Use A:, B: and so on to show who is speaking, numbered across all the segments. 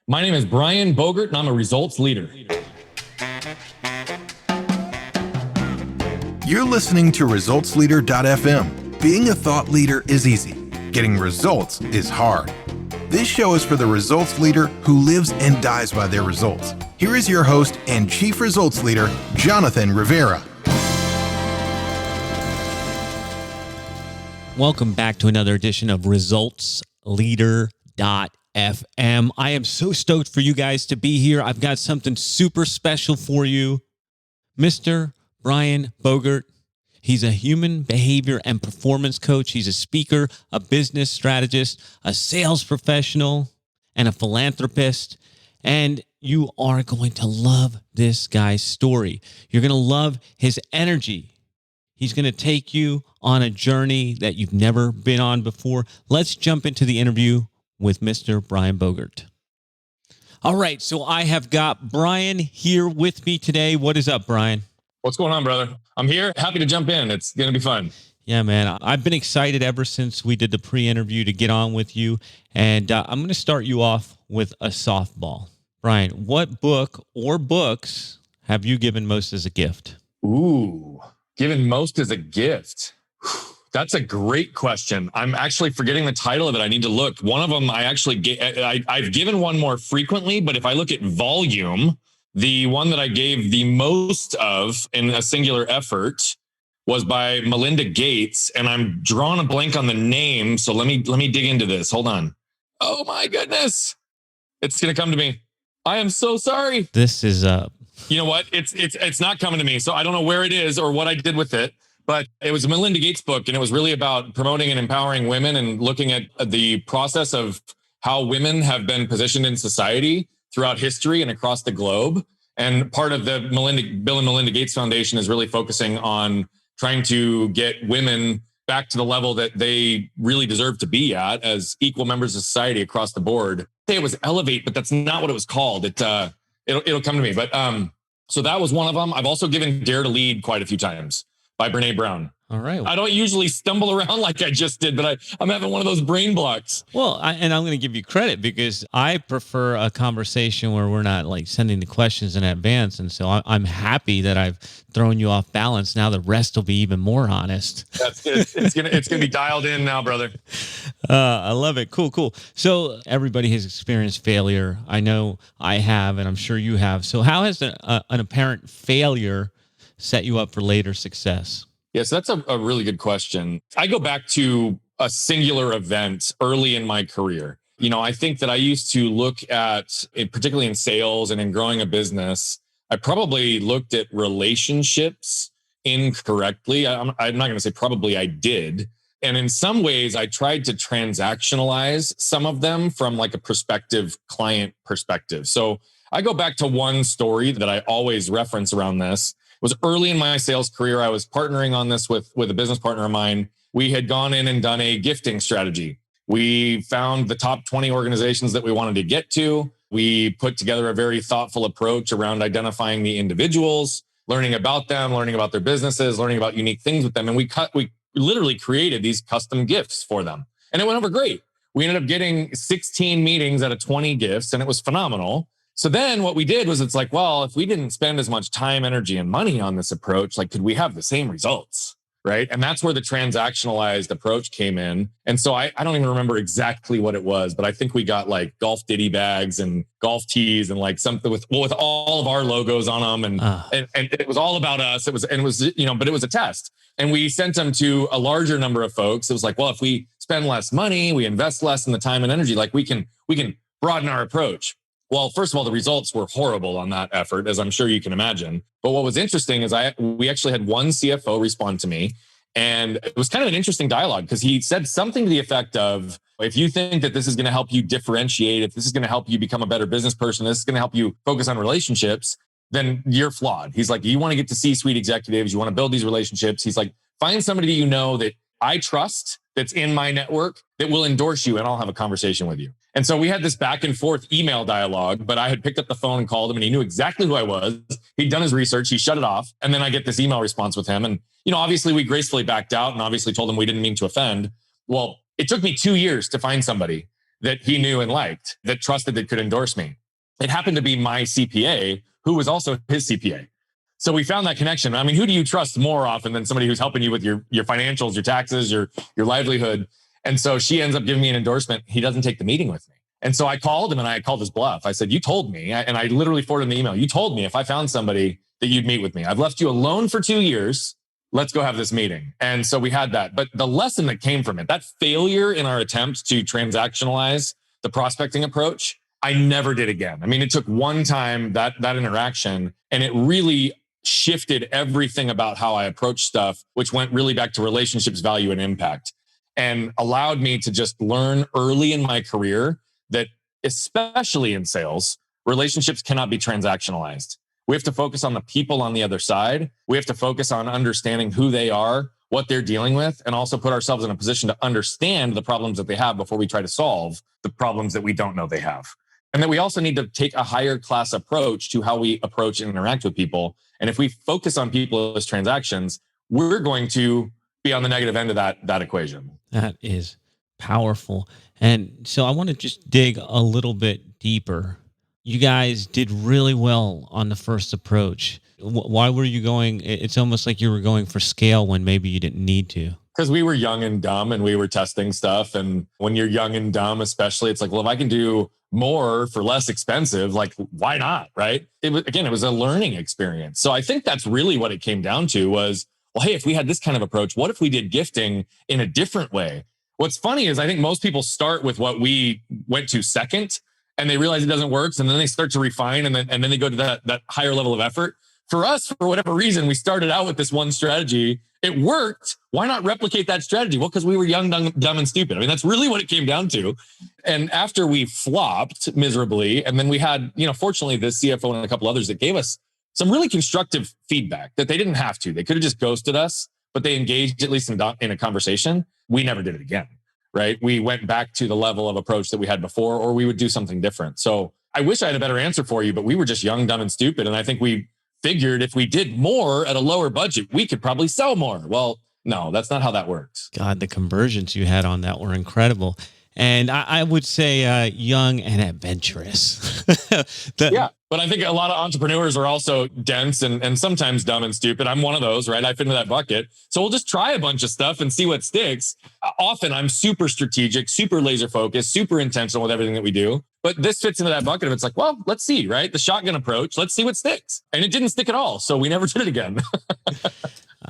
A: My name is Brian Bogert, and I'm a results leader.
B: You're listening to ResultsLeader.fm. Being a thought leader is easy. Getting results is hard. This show is for the results leader who lives and dies by their results. Here is your host and Chief Results Leader, Jonathan Rivera.
C: Welcome back to another edition of ResultsLeader.fm. I am so stoked for you guys to be here. I've got something super special for you. Mr. Brian Bogert. He's a human behavior and performance coach. He's a speaker, a business strategist, a sales professional, and a philanthropist. And you are going to love this guy's story. You're going to love his energy. He's going to take you on a journey that you've never been on before. Let's jump into the interview with Mr. Brian Bogert. All right, so I have got Brian here with me today. What is up, Brian?
A: What's going on, brother? I'm here. Happy to jump in. It's going to be fun.
C: Yeah, man. I've been excited ever since we did the pre-interview to get on with you. And I'm going to start you off with a softball. Brian, what book or books have you given most as a gift?
A: Ooh, given most as a gift. That's a great question. I'm actually forgetting the title of it. I need to look. One of them I've given one more frequently, but if I look at volume, the one that I gave the most of in a singular effort was by Melinda Gates, and I'm drawing a blank on the name. So let me dig into this. Hold on. Oh my goodness. It's going to come to me. I am so sorry.
C: This is
A: You know what? It's not coming to me. So I don't know where it is or what I did with it, but it was a Melinda Gates book, and it was really about promoting and empowering women and looking at the process of how women have been positioned in society throughout history and across the globe. And part of the Bill and Melinda Gates Foundation is really focusing on trying to get women back to the level that they really deserve to be at as equal members of society across the board. I say it was Elevate, but that's not what it was called. It'll come to me. But so that was one of them. I've also given Dare to Lead quite a few times by Brene Brown.
C: all right.
A: I don't usually stumble around like I just did, but I'm having one of those brain blocks.
C: Well, and I'm going to give you credit because I prefer a conversation where we're not like sending the questions in advance. And so I'm happy that I've thrown you off balance. Now the rest will be even more honest.
A: That's good. It's gonna be dialed in now, brother.
C: I love it. Cool. So everybody has experienced failure. I know I have, and I'm sure you have. So how has an apparent failure set you up for later success?
A: Yes, that's a really good question. I go back to a singular event early in my career. You know, I think that I used to look at, particularly in sales and in growing a business, I probably looked at relationships incorrectly. I'm not going to say probably, I did. And in some ways, I tried to transactionalize some of them from like a prospective client perspective. So I go back to one story that I always reference around this. It was early in my sales career. I was partnering on this with a business partner of mine. We had gone in and done a gifting strategy. We found the top 20 organizations that we wanted to get to. We put together a very thoughtful approach around identifying the individuals, learning about them, learning about their businesses, learning about unique things with them. And we literally created these custom gifts for them. And it went over great. We ended up getting 16 meetings out of 20 gifts, and it was phenomenal. So then what we did was it's like, well, if we didn't spend as much time, energy, and money on this approach, like, could we have the same results? Right. And that's where the transactionalized approach came in. And so I don't even remember exactly what it was, but I think we got like golf ditty bags and golf tees and like something with all of our logos on them. And it was all about us. It was, but it was a test. And we sent them to a larger number of folks. It was like, well, if we spend less money, we invest less in the time and energy, like we can broaden our approach. Well, first of all, the results were horrible on that effort, as I'm sure you can imagine. But what was interesting is we actually had one CFO respond to me, and it was kind of an interesting dialogue because he said something to the effect of, if you think that this is going to help you differentiate, if this is going to help you become a better business person, this is going to help you focus on relationships, then you're flawed. He's like, you want to get to C-suite executives, you want to build these relationships. He's like, find somebody that you know that I trust, that's in my network, that will endorse you, and I'll have a conversation with you. And so we had this back and forth email dialogue, but I had picked up the phone and called him, and he knew exactly who I was. He'd done his research. He shut it off. And then I get this email response with him. And, obviously we gracefully backed out and obviously told him we didn't mean to offend. Well, it took me 2 years to find somebody that he knew and liked, that trusted, that could endorse me. It happened to be my CPA, who was also his CPA. So we found that connection. I mean, who do you trust more often than somebody who's helping you with your financials, your taxes, your livelihood? And so she ends up giving me an endorsement. He doesn't take the meeting with me. And so I called him and I called his bluff. I said, you told me, and I literally forwarded him the email. You told me if I found somebody that you'd meet with me. I've left you alone for 2 years. Let's go have this meeting. And so we had that. But the lesson that came from it, that failure in our attempt to transactionalize the prospecting approach, I never did again. I mean, it took one time that interaction, and it really shifted everything about how I approach stuff, which went really back to relationships, value, and impact, and allowed me to just learn early in my career that, especially in sales, relationships cannot be transactionalized. We have to focus on the people on the other side. We have to focus on understanding who they are, what they're dealing with, and also put ourselves in a position to understand the problems that they have before we try to solve the problems that we don't know they have. And that we also need to take a higher class approach to how we approach and interact with people. And if we focus on people as transactions, we're going to be on the negative end of that equation.
C: That is powerful. And so I want to just dig a little bit deeper. You guys did really well on the first approach. Why were you going? It's almost like you were going for scale when maybe you didn't need to.
A: Because we were young and dumb and we were testing stuff. And when you're young and dumb, especially, it's like, well, if I can do more for less expensive, like, why not? Right. It was a learning experience. So I think that's really what it came down to was, well, hey, if we had this kind of approach, what if we did gifting in a different way? What's funny is I think most people start with what we went to second and they realize it doesn't work. And then they start to refine and then they go to that higher level of effort. For us, for whatever reason, we started out with this one strategy. It worked. Why not replicate that strategy? Well, because we were young, dumb, and stupid. I mean, that's really what it came down to. And after we flopped miserably, and then we had, fortunately, the CFO and a couple others that gave us some really constructive feedback that they didn't have to. They could have just ghosted us, but they engaged at least in a conversation. We never did it again, right? We went back to the level of approach that we had before, or we would do something different. So I wish I had a better answer for you, but we were just young, dumb, and stupid. And I think we figured if we did more at a lower budget, we could probably sell more. Well, no, that's not how that works.
C: God, the conversions you had on that were incredible. And I would say young and adventurous.
A: Yeah, but I think a lot of entrepreneurs are also dense and sometimes dumb and stupid. I'm one of those, right? I fit into that bucket. So we'll just try a bunch of stuff and see what sticks. Often I'm super strategic, super laser focused, super intentional with everything that we do. But this fits into that bucket of it's like, well, let's see, right? The shotgun approach, let's see what sticks. And it didn't stick at all. So we never did it again.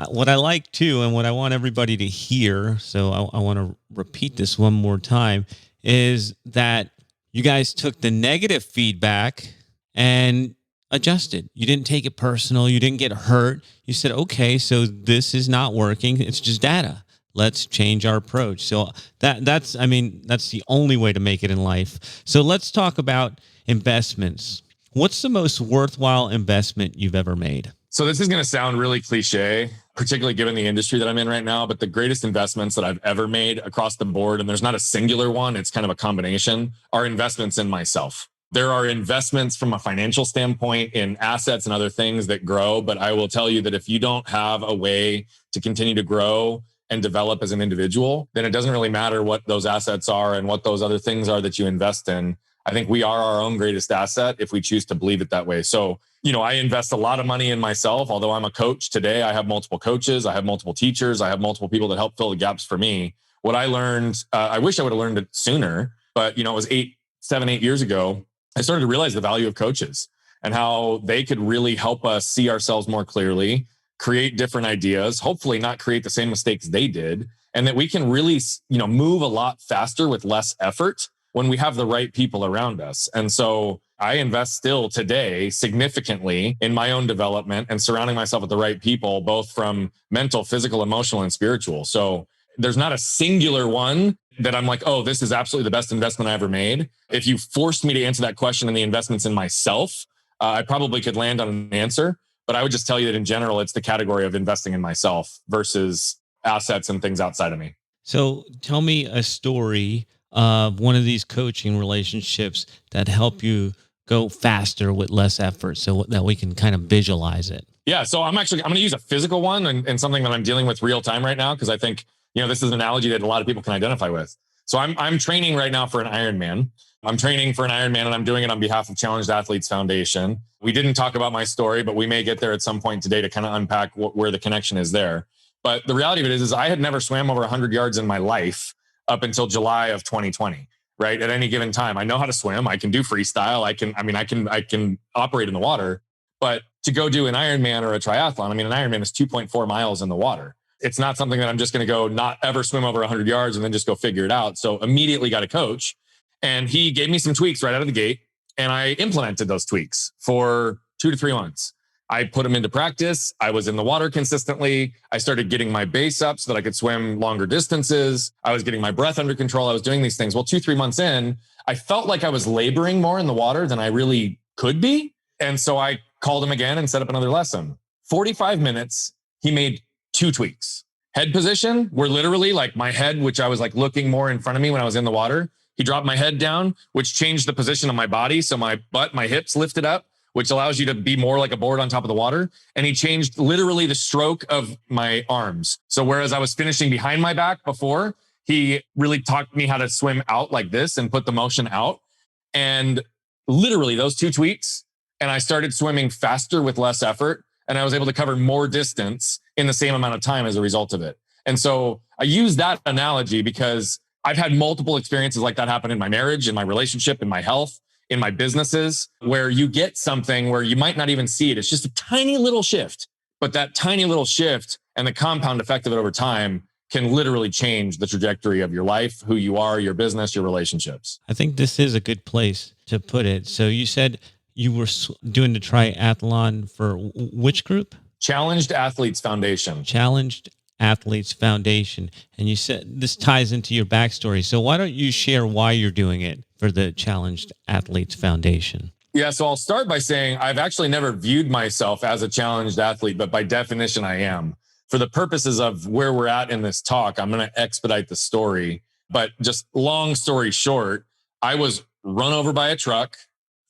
C: What I like too, and what I want everybody to hear, so I want to repeat this one more time, is that you guys took the negative feedback and adjusted. You didn't take it personal. You didn't get hurt. You said, okay, so this is not working. It's just data. Let's change our approach. So that's the only way to make it in life. So let's talk about investments. What's the most worthwhile investment you've ever made?
A: So this is going to sound really cliche, particularly given the industry that I'm in right now, but the greatest investments that I've ever made across the board, and there's not a singular one, it's kind of a combination, are investments in myself. There are investments from a financial standpoint in assets and other things that grow, but I will tell you that if you don't have a way to continue to grow and develop as an individual, then it doesn't really matter what those assets are and what those other things are that you invest in. I think we are our own greatest asset if we choose to believe it that way. So, I invest a lot of money in myself. Although I'm a coach today, I have multiple coaches, I have multiple teachers, I have multiple people that help fill the gaps for me. What I learned, I wish I would have learned it sooner, but it was 8 years ago, I started to realize the value of coaches and how they could really help us see ourselves more clearly, create different ideas, hopefully not create the same mistakes they did, and that we can really, move a lot faster with less effort when we have the right people around us. And so I invest still today significantly in my own development and surrounding myself with the right people, both from mental, physical, emotional, and spiritual. So there's not a singular one that I'm like, oh, this is absolutely the best investment I ever made. If you forced me to answer that question and the investments in myself, I probably could land on an answer. But I would just tell you that in general, it's the category of investing in myself versus assets and things outside of me.
C: So tell me a story of one of these coaching relationships that help you go faster with less effort so that we can kind of visualize it.
A: Yeah. So I'm going to use a physical one and something that I'm dealing with real time right now, because I think, this is an analogy that a lot of people can identify with. So I'm training right now for an Ironman. I'm training for an Ironman and I'm doing it on behalf of Challenged Athletes Foundation. We didn't talk about my story, but we may get there at some point today to kind of unpack where the connection is there. But the reality of it is I had never swam over 100 yards in my life up until July of 2020, right? At any given time, I know how to swim. I can do freestyle. I can operate in the water, but to go do an Ironman or a triathlon, an Ironman is 2.4 miles in the water. It's not something that I'm just going to go not ever swim over 100 yards and then just go figure it out. So immediately got a coach and he gave me some tweaks right out of the gate. And I implemented those tweaks for 2 to 3 months. I put them into practice. I was in the water consistently. I started getting my base up so that I could swim longer distances. I was getting my breath under control. I was doing these things. Well, 2-3 months in, I felt like I was laboring more in the water than I really could be. And so I called him again and set up another lesson. 45 minutes, he made 2 tweaks. Head position, where literally like my head, which I was like looking more in front of me when I was in the water. He dropped my head down, which changed the position of my body. So my butt, my hips lifted up, which allows you to be more like a board on top of the water. And he changed literally the stroke of my arms. So whereas I was finishing behind my back before, he really taught me how to swim out like this and put the motion out. And literally those 2 tweaks, and I started swimming faster with less effort. And I was able to cover more distance in the same amount of time as a result of it. And so I use that analogy because I've had multiple experiences like that happen in my marriage, in my relationship, in my health, in my businesses, where you get something where you might not even see it. It's just a tiny little shift, but that tiny little shift and the compound effect of it over time can literally change the trajectory of your life, who you are, your business, your relationships.
C: I think this is a good place to put it. So you said you were doing the triathlon for which group?
A: Challenged Athletes Foundation.
C: Challenged Athletes Foundation. And you said this ties into your backstory. So why don't you share why you're doing it for the Challenged Athletes Foundation?
A: Yeah, so I'll start by saying I've actually never viewed myself as a challenged athlete, but by definition, I am. For the purposes of where we're at in this talk, I'm going to expedite the story. But just long story short, I was run over by a truck.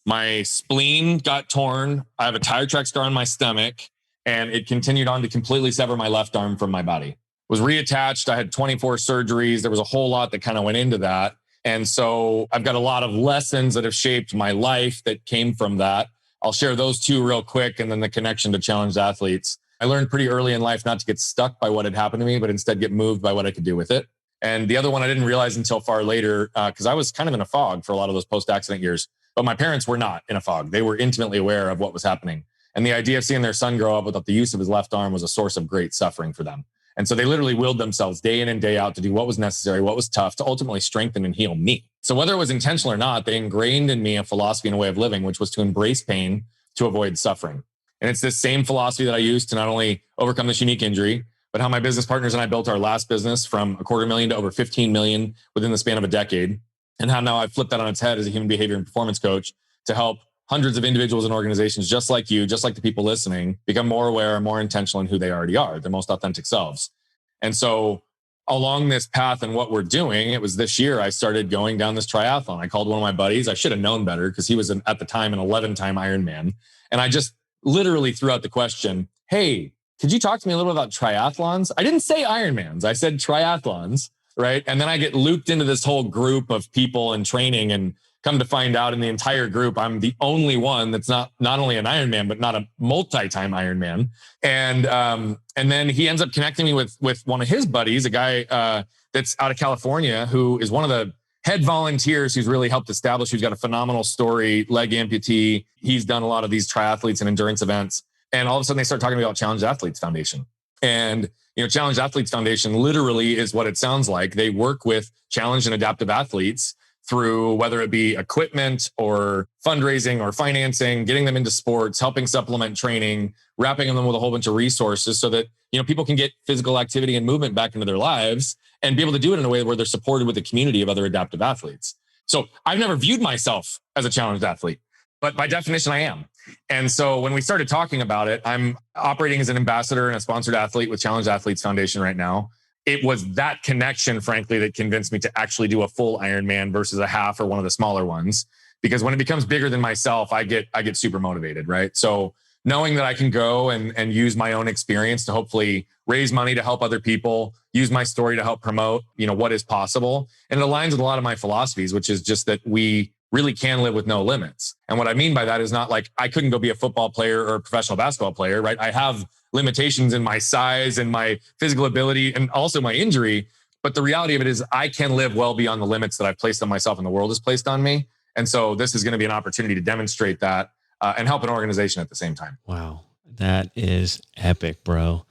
A: My spleen got torn. I have a tire track scar on my stomach, and it continued on to completely sever my left arm from my body. Was reattached. I had 24 surgeries. There was a whole lot that kind of went into that. And so I've got a lot of lessons that have shaped my life that came from that. I'll share those 2 real quick, and then the connection to challenged athletes. I learned pretty early in life not to get stuck by what had happened to me, but instead get moved by what I could do with it. And the other one I didn't realize until far later, because I was kind of in a fog for a lot of those post-accident years. But my parents were not in a fog. They were intimately aware of what was happening. And the idea of seeing their son grow up without the use of his left arm was a source of great suffering for them. And so they literally willed themselves day in and day out to do what was necessary, what was tough, to ultimately strengthen and heal me. So whether it was intentional or not, they ingrained in me a philosophy and a way of living, which was to embrace pain to avoid suffering. And it's this same philosophy that I used to not only overcome this unique injury, but how my business partners and I built our last business from $250,000 to over 15 million within the span of a decade. And how now I've flipped that on its head as a human behavior and performance coach to help hundreds of individuals and organizations just like you, just like the people listening, become more aware and more intentional in who they already are, their most authentic selves. And so along this path and what we're doing, it was this year I started going down this triathlon. I called one of my buddies. I should have known better because he was at the time an 11-time Ironman. And I just literally threw out the question, hey, could you talk to me a little bit about triathlons? I didn't say Ironmans. I said triathlons, right? And then I get looped into this whole group of people and training, and come to find out in the entire group, I'm the only one that's not only an Ironman, but not a multi-time Ironman. And then he ends up connecting me with one of his buddies, a guy that's out of California, who is one of the head volunteers who's really helped establish, who's got a phenomenal story, leg amputee. He's done a lot of these triathletes and endurance events. And all of a sudden they start talking about Challenged Athletes Foundation. And, Challenged Athletes Foundation literally is what it sounds like. They work with challenged and adaptive athletes through whether it be equipment or fundraising or financing, getting them into sports, helping supplement training, wrapping them with a whole bunch of resources so that, people can get physical activity and movement back into their lives and be able to do it in a way where they're supported with a community of other adaptive athletes. So I've never viewed myself as a challenged athlete, but by definition, I am. And so when we started talking about it, I'm operating as an ambassador and a sponsored athlete with Challenged Athletes Foundation right now. It was that connection, frankly, that convinced me to actually do a full Ironman versus a half or one of the smaller ones. Because when it becomes bigger than myself, I get super motivated, right? So knowing that I can go and use my own experience to hopefully raise money to help other people, use my story to help promote, what is possible. And it aligns with a lot of my philosophies, which is just that we really can live with no limits. And what I mean by that is not like I couldn't go be a football player or a professional basketball player, right? I have limitations in my size and my physical ability and also my injury. But the reality of it is I can live well beyond the limits that I've placed on myself and the world has placed on me. And so this is going to be an opportunity to demonstrate that and help an organization at the same time.
C: Wow. That is epic, bro.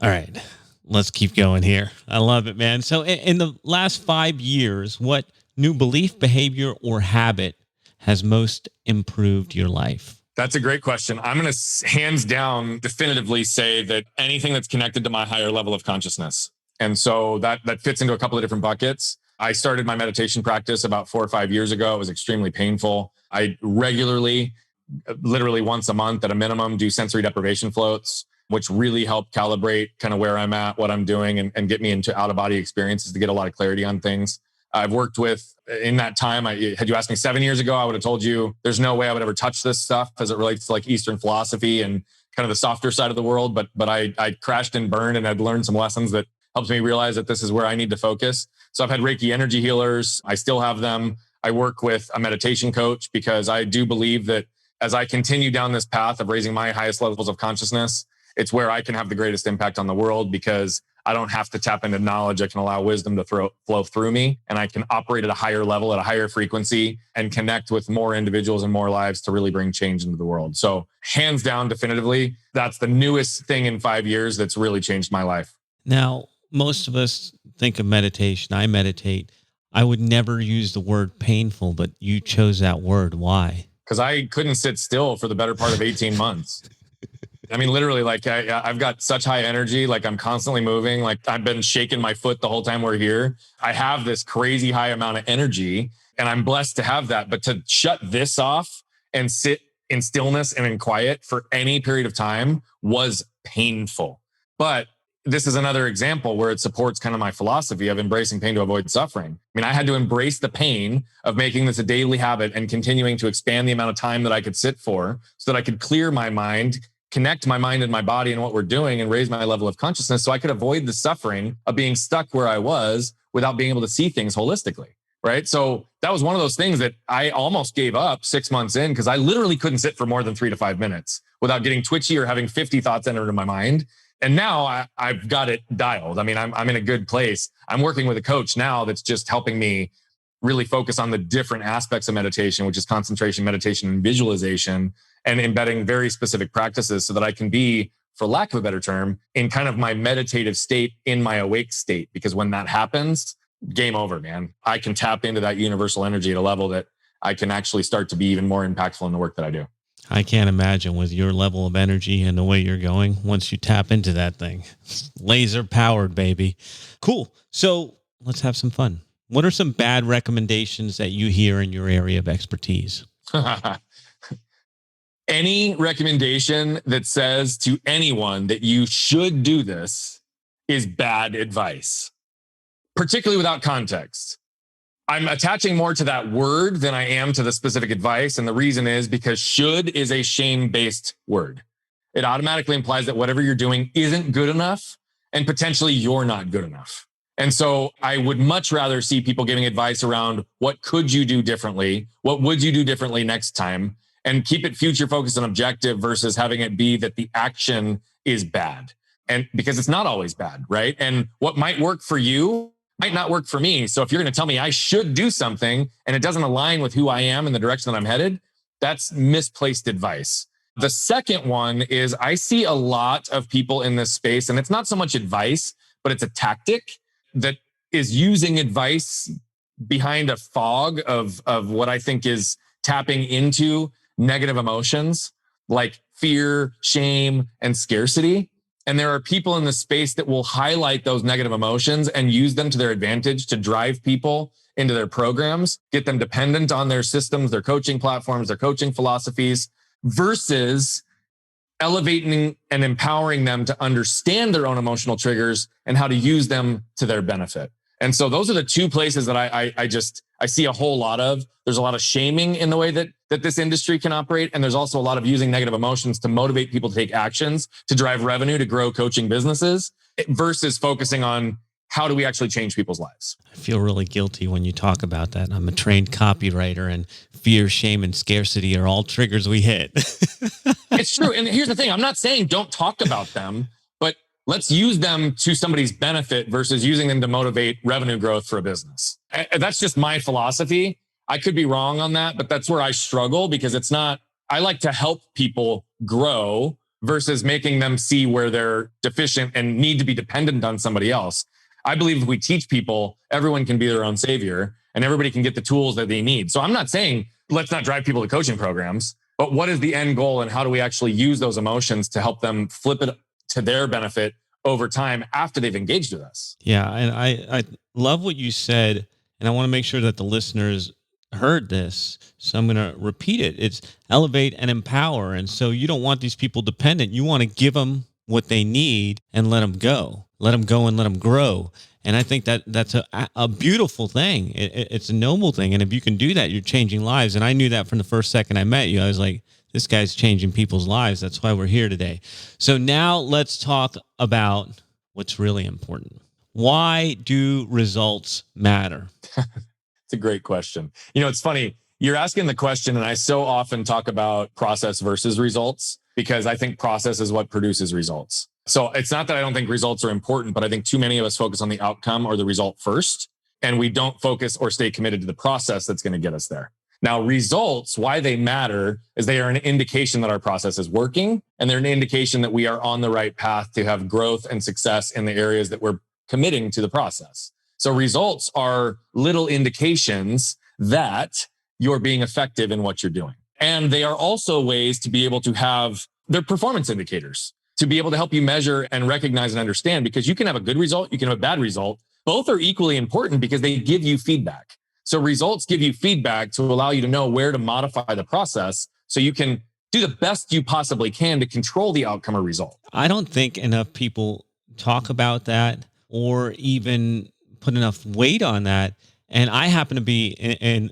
C: All right. Let's keep going here. I love it, man. So in the last 5 years, what new belief, behavior, or habit has most improved your life?
A: That's a great question. I'm going to hands down definitively say that anything that's connected to my higher level of consciousness. And so that fits into a couple of different buckets. I started my meditation practice about 4 or 5 years ago. It was extremely painful. I regularly, literally once a month at a minimum, do sensory deprivation floats, which really help calibrate kind of where I'm at, what I'm doing, and get me into out-of-body experiences to get a lot of clarity on things. I've worked with, in that time, had you asked me 7 years ago, I would have told you there's no way I would ever touch this stuff as it relates to like Eastern philosophy and kind of the softer side of the world. But I crashed and burned and I'd learned some lessons that helps me realize that this is where I need to focus. So I've had Reiki energy healers. I still have them. I work with a meditation coach because I do believe that as I continue down this path of raising my highest levels of consciousness, it's where I can have the greatest impact on the world because I don't have to tap into knowledge. I can allow wisdom to flow through me, and I can operate at a higher level, at a higher frequency, and connect with more individuals and more lives to really bring change into the world. So hands down, definitively, that's the newest thing in 5 years that's really changed my life.
C: Now, most of us think of meditation. I meditate. I would never use the word painful, but you chose that word. Why?
A: Because I couldn't sit still for the better part of 18 months. I mean, literally, like I've got such high energy, like I'm constantly moving, like I've been shaking my foot the whole time we're here. I have this crazy high amount of energy and I'm blessed to have that. But to shut this off and sit in stillness and in quiet for any period of time was painful. But this is another example where it supports kind of my philosophy of embracing pain to avoid suffering. I mean, I had to embrace the pain of making this a daily habit and continuing to expand the amount of time that I could sit for so that I could clear my mind, connect my mind and my body and what we're doing and raise my level of consciousness so I could avoid the suffering of being stuck where I was without being able to see things holistically, right? So that was one of those things that I almost gave up 6 months in because I literally couldn't sit for more than 3 to 5 minutes without getting twitchy or having 50 thoughts enter into my mind. And now I've got it dialed. I mean, I'm in a good place. I'm working with a coach now that's just helping me really focus on the different aspects of meditation, which is concentration, meditation, and visualization, and embedding very specific practices so that I can be, for lack of a better term, in kind of my meditative state, in my awake state. Because when that happens, game over, man. I can tap into that universal energy at a level that I can actually start to be even more impactful in the work that I do.
C: I can't imagine with your level of energy and the way you're going, once you tap into that thing, laser powered, baby. Cool. So let's have some fun. What are some bad recommendations that you hear in your area of expertise?
A: Any recommendation that says to anyone that you should do this is bad advice, particularly without context. I'm attaching more to that word than I am to the specific advice. And the reason is because should is a shame-based word. It automatically implies that whatever you're doing isn't good enough and potentially you're not good enough. And so I would much rather see people giving advice around what could you do differently? What would you do differently next time? And keep it future focused and objective versus having it be that the action is bad. And because it's not always bad, right? And what might work for you might not work for me. So if you're going to tell me I should do something and it doesn't align with who I am and the direction that I'm headed, that's misplaced advice. The second one is I see a lot of people in this space, and it's not so much advice, but it's a tactic that is using advice behind a fog of what I think is tapping into negative emotions like fear, shame, and scarcity. And there are people in the space that will highlight those negative emotions and use them to their advantage to drive people into their programs, get them dependent on their systems, their coaching platforms, their coaching philosophies, versus elevating and empowering them to understand their own emotional triggers and how to use them to their benefit. And so those are the two places that I see a whole lot of. There's a lot of shaming in the way that this industry can operate. And there's also a lot of using negative emotions to motivate people to take actions, to drive revenue, to grow coaching businesses versus focusing on how do we actually change people's lives.
C: I feel really guilty when you talk about that. I'm a trained copywriter, and fear, shame, and scarcity are all triggers we hit.
A: It's true. And here's the thing. I'm not saying don't talk about them, but let's use them to somebody's benefit versus using them to motivate revenue growth for a business. That's just my philosophy. I could be wrong on that, but that's where I struggle because I like to help people grow versus making them see where they're deficient and need to be dependent on somebody else. I believe if we teach people, everyone can be their own savior and everybody can get the tools that they need. So I'm not saying let's not drive people to coaching programs, but what is the end goal and how do we actually use those emotions to help them flip it to their benefit over time after they've engaged with us?
C: Yeah. And I love what you said. And I want to make sure that the listeners heard this. So I'm going to repeat it. It's elevate and empower. And so you don't want these people dependent. You want to give them what they need and let them go and let them grow. And I think that that's a beautiful thing. It's a noble thing. And if you can do that, you're changing lives. And I knew that from the first second I met you. I was like, this guy's changing people's lives. That's why we're here today. So now let's talk about what's really important. Why do results matter?
A: It's a great question. It's funny. You're asking the question, and I so often talk about process versus results because I think process is what produces results. So it's not that I don't think results are important, but I think too many of us focus on the outcome or the result first, and we don't focus or stay committed to the process that's going to get us there. Now, results, why they matter is they are an indication that our process is working, and they're an indication that we are on the right path to have growth and success in the areas that we're committing to the process. So results are little indications that you're being effective in what you're doing. And they are also ways to be able to have their performance indicators to be able to help you measure and recognize and understand, because you can have a good result, you can have a bad result. Both are equally important because they give you feedback. So results give you feedback to allow you to know where to modify the process so you can do the best you possibly can to control the outcome or result.
C: I don't think enough people talk about that or even put enough weight on that. And I happen to be in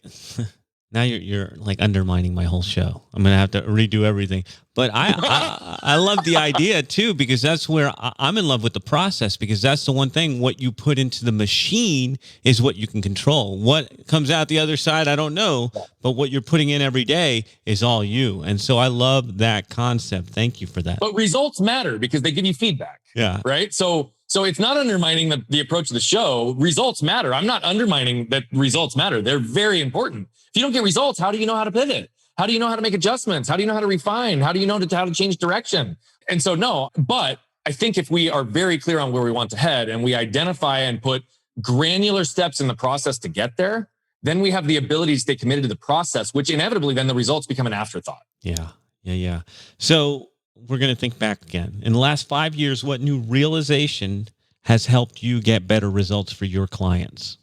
C: now you're like undermining my whole show. I'm going to have to redo everything. But I love the idea too, because that's where I'm in love with the process, because that's the one thing. What you put into the machine is what you can control. What comes out the other side, I don't know. But what you're putting in every day is all you. And so I love that concept. Thank you for that.
A: But results matter because they give you feedback.
C: Yeah.
A: Right. So it's not undermining the approach of the show. Results matter. I'm not undermining that results matter. They're very important. If you don't get results, how do you know how to pivot? How do you know how to make adjustments? How do you know how to refine? How do you know how to change direction? And so, no, but I think if we are very clear on where we want to head and we identify and put granular steps in the process to get there, then we have the ability to stay committed to the process, which inevitably then the results become an afterthought.
C: Yeah. So we're going to think back again. In the last 5 years, what new realization has helped you get better results for your clients?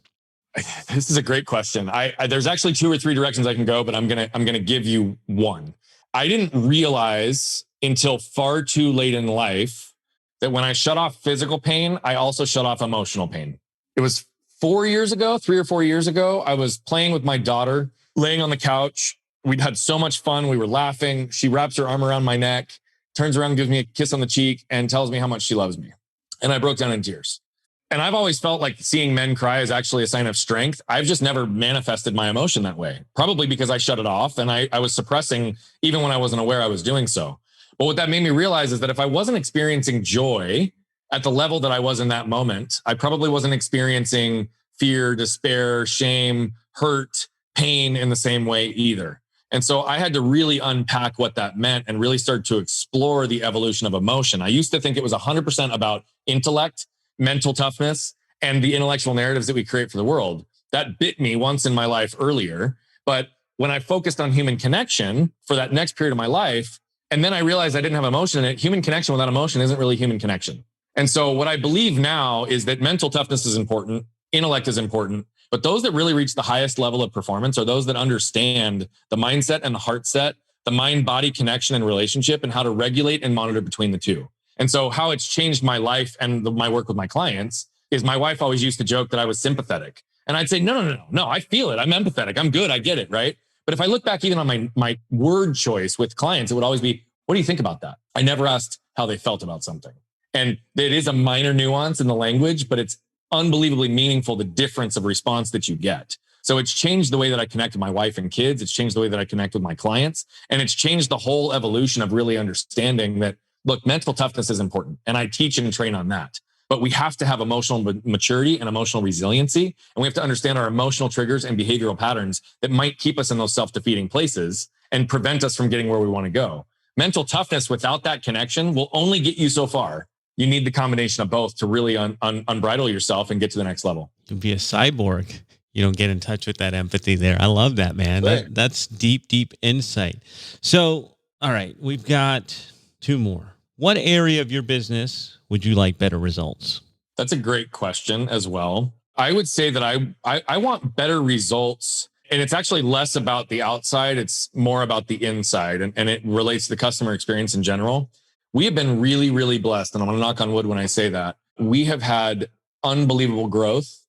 A: This is a great question. There's actually 2 or 3 directions I can go, but I'm gonna give you one. I didn't realize until far too late in life that when I shut off physical pain, I also shut off emotional pain. It was 3 or 4 years ago. I was playing with my daughter, laying on the couch. We'd had so much fun. We were laughing. She wraps her arm around my neck, turns around, gives me a kiss on the cheek, and tells me how much she loves me. And I broke down in tears. And I've always felt like seeing men cry is actually a sign of strength. I've just never manifested my emotion that way, probably because I shut it off and I was suppressing even when I wasn't aware I was doing so. But what that made me realize is that if I wasn't experiencing joy at the level that I was in that moment, I probably wasn't experiencing fear, despair, shame, hurt, pain in the same way either. And so I had to really unpack what that meant and really start to explore the evolution of emotion. I used to think it was 100% about intellect, mental toughness, and the intellectual narratives that we create for the world. That bit me once in my life earlier. But when I focused on human connection for that next period of my life, and then I realized I didn't have emotion in it, human connection without emotion isn't really human connection. And so what I believe now is that mental toughness is important, intellect is important, but those that really reach the highest level of performance are those that understand the mindset and the heart set, the mind-body connection and relationship, and how to regulate and monitor between the two. And so how it's changed my life and my work with my clients is my wife always used to joke that I was sympathetic. And I'd say, no, I feel it. I'm empathetic. I'm good. I get it. Right. But if I look back even on my word choice with clients, it would always be, what do you think about that? I never asked how they felt about something. And it is a minor nuance in the language, but it's unbelievably meaningful, the difference of response that you get. So it's changed the way that I connect with my wife and kids. It's changed the way that I connect with my clients. And it's changed the whole evolution of really understanding that, look, mental toughness is important. And I teach and train on that. But we have to have emotional maturity and emotional resiliency. And we have to understand our emotional triggers and behavioral patterns that might keep us in those self-defeating places and prevent us from getting where we want to go. Mental toughness without that connection will only get you so far. You need the combination of both to really unbridle yourself and get to the next level.
C: You'll be a cyborg. You don't get in touch with that empathy there. I love that, man.
A: Right.
C: That's deep, deep insight. So, all right, we've got 2 more. What area of your business would you like better results?
A: That's a great question as well. I would say that I want better results. And it's actually less about the outside. It's more about the inside. And it relates to the customer experience in general. We have been really, really blessed. And I'm going to knock on wood when I say that. We have had unbelievable growth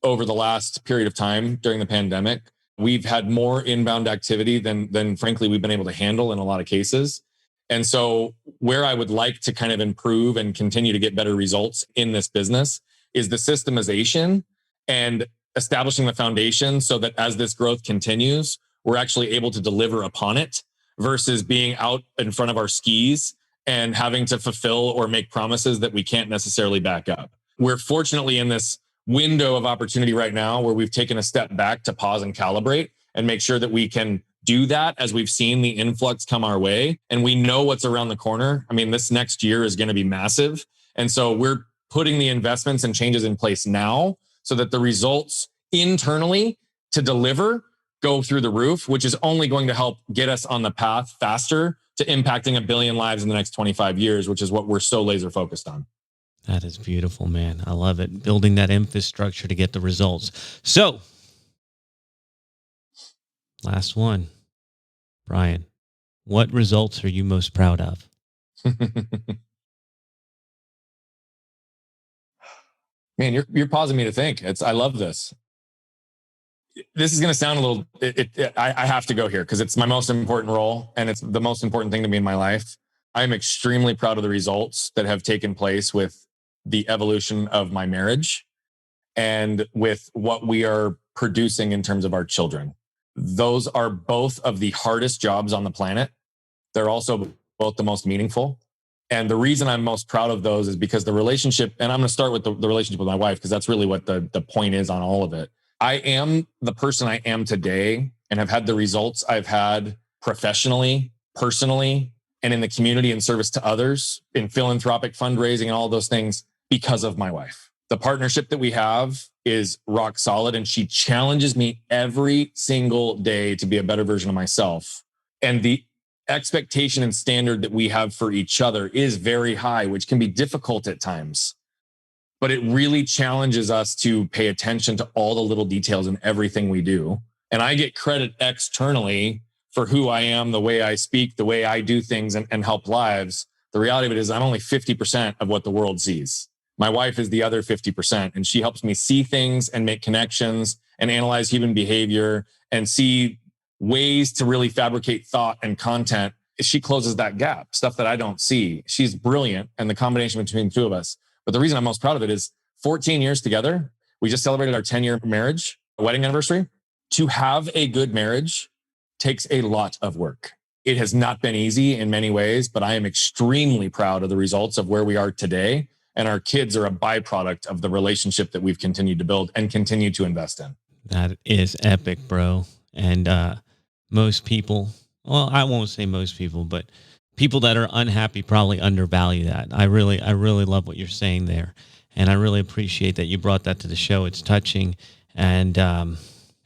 A: over the last period of time during the pandemic. We've had more inbound activity than frankly, we've been able to handle in a lot of cases. And so where I would like to kind of improve and continue to get better results in this business is the systemization and establishing the foundation so that as this growth continues, we're actually able to deliver upon it versus being out in front of our skis and having to fulfill or make promises that we can't necessarily back up. We're fortunately in this window of opportunity right now where we've taken a step back to pause and calibrate and make sure that we can do that as we've seen the influx come our way and we know what's around the corner. I mean, this next year is going to be massive. And so we're putting the investments and changes in place now so that the results internally to deliver go through the roof, which is only going to help get us on the path faster to impacting 1 billion lives in the next 25 years, which is what we're so laser focused on.
C: That is beautiful, man. I love it. Building that infrastructure to get the results. So, last one. Brian, what results are you most proud of?
A: Man, you're pausing me to think. I love this. This is going to sound a little, I have to go here because it's my most important role and it's the most important thing to me in my life. I'm extremely proud of the results that have taken place with the evolution of my marriage and with what we are producing in terms of our children. Those are both of the hardest jobs on the planet. They're also both the most meaningful. And the reason I'm most proud of those is because the relationship, and I'm going to start with the relationship with my wife, because that's really what the point is on all of it. I am the person I am today and have had the results I've had professionally, personally, and in the community and service to others, in philanthropic fundraising and all those things because of my wife. The partnership that we have is rock solid, and she challenges me every single day to be a better version of myself. And the expectation and standard that we have for each other is very high, which can be difficult at times. But it really challenges us to pay attention to all the little details in everything we do. And I get credit externally for who I am, the way I speak, the way I do things and help lives. The reality of it is I'm only 50% of what the world sees. My wife is the other 50%, and she helps me see things and make connections and analyze human behavior and see ways to really fabricate thought and content. She closes that gap, stuff that I don't see. She's brilliant, and the combination between the two of us. But the reason I'm most proud of it is 14 years together. We just celebrated our 10-year marriage, wedding anniversary. To have a good marriage takes a lot of work. It has not been easy in many ways, but I am extremely proud of the results of where we are today. And our kids are a byproduct of the relationship that we've continued to build and continue to invest in.
C: That is epic, bro. And most people, well, I won't say most people, but people that are unhappy probably undervalue that. I really love what you're saying there. And I really appreciate that you brought that to the show. It's touching. And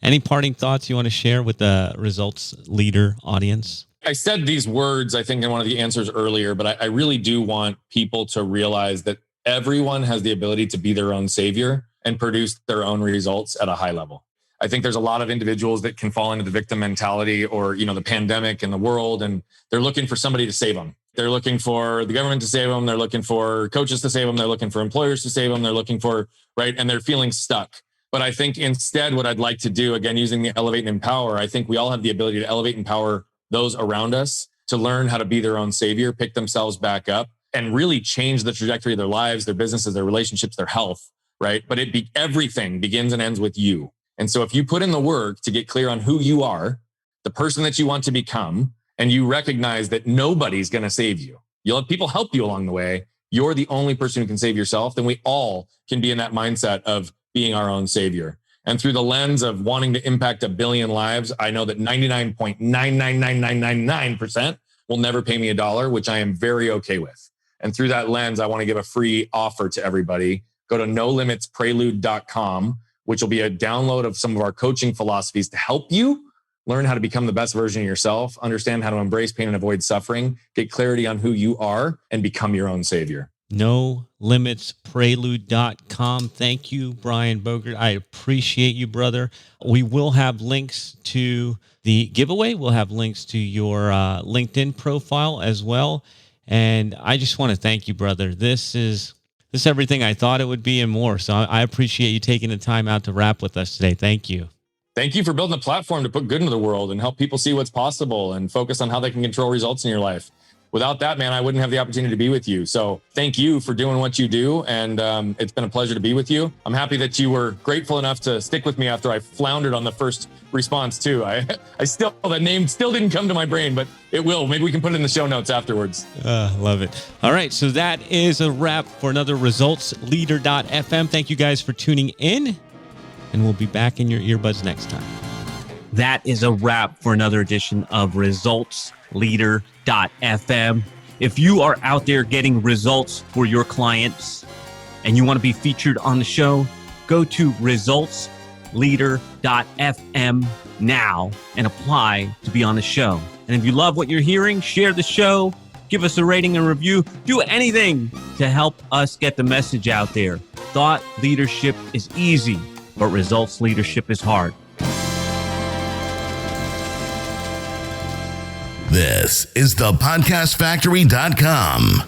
C: any parting thoughts you want to share with the results leader audience?
A: I said these words, I think, in one of the answers earlier, but I really do want people to realize that everyone has the ability to be their own savior and produce their own results at a high level. I think there's a lot of individuals that can fall into the victim mentality or, the pandemic and the world, and they're looking for somebody to save them. They're looking for the government to save them. They're looking for coaches to save them. They're looking for employers to save them. They're looking for, right? And they're feeling stuck. But I think instead, what I'd like to do, again, using the elevate and empower, I think we all have the ability to elevate and empower those around us to learn how to be their own savior, pick themselves back up, and really change the trajectory of their lives, their businesses, their relationships, their health, right? But everything begins and ends with you. And so if you put in the work to get clear on who you are, the person that you want to become, and you recognize that nobody's going to save you, you'll have people help you along the way. You're the only person who can save yourself. Then we all can be in that mindset of being our own savior. And through the lens of wanting to impact 1 billion lives, I know that 99.999999% will never pay me $1, which I am very okay with. And through that lens, I want to give a free offer to everybody. Go to nolimitsprelude.com, which will be a download of some of our coaching philosophies to help you learn how to become the best version of yourself, understand how to embrace pain and avoid suffering, get clarity on who you are, and become your own savior.
C: nolimitsprelude.com. Thank you, Brian Bogert. I appreciate you, brother. We will have links to the giveaway. We'll have links to your LinkedIn profile as well. And I just want to thank you, brother. This is everything I thought it would be and more. So I appreciate you taking the time out to rap with us today. Thank you.
A: Thank you for building a platform to put good into the world and help people see what's possible and focus on how they can control results in your life. Without that, man, I wouldn't have the opportunity to be with you. So thank you for doing what you do. And it's been a pleasure to be with you. I'm happy that you were grateful enough to stick with me after I floundered on the first response too. The name still didn't come to my brain, but it will. Maybe we can put it in the show notes afterwards.
C: Love it. All right. So that is a wrap for another ResultsLeader.fm. Thank you guys for tuning in, and we'll be back in your earbuds next time.
D: That is a wrap for another edition of ResultsLeader.fm. If you are out there getting results for your clients and you want to be featured on the show, go to ResultsLeader.fm now and apply to be on the show. And if you love what you're hearing, share the show, give us a rating and review, do anything to help us get the message out there. Thought leadership is easy, but results leadership is hard.
E: This is thepodcastfactory.com.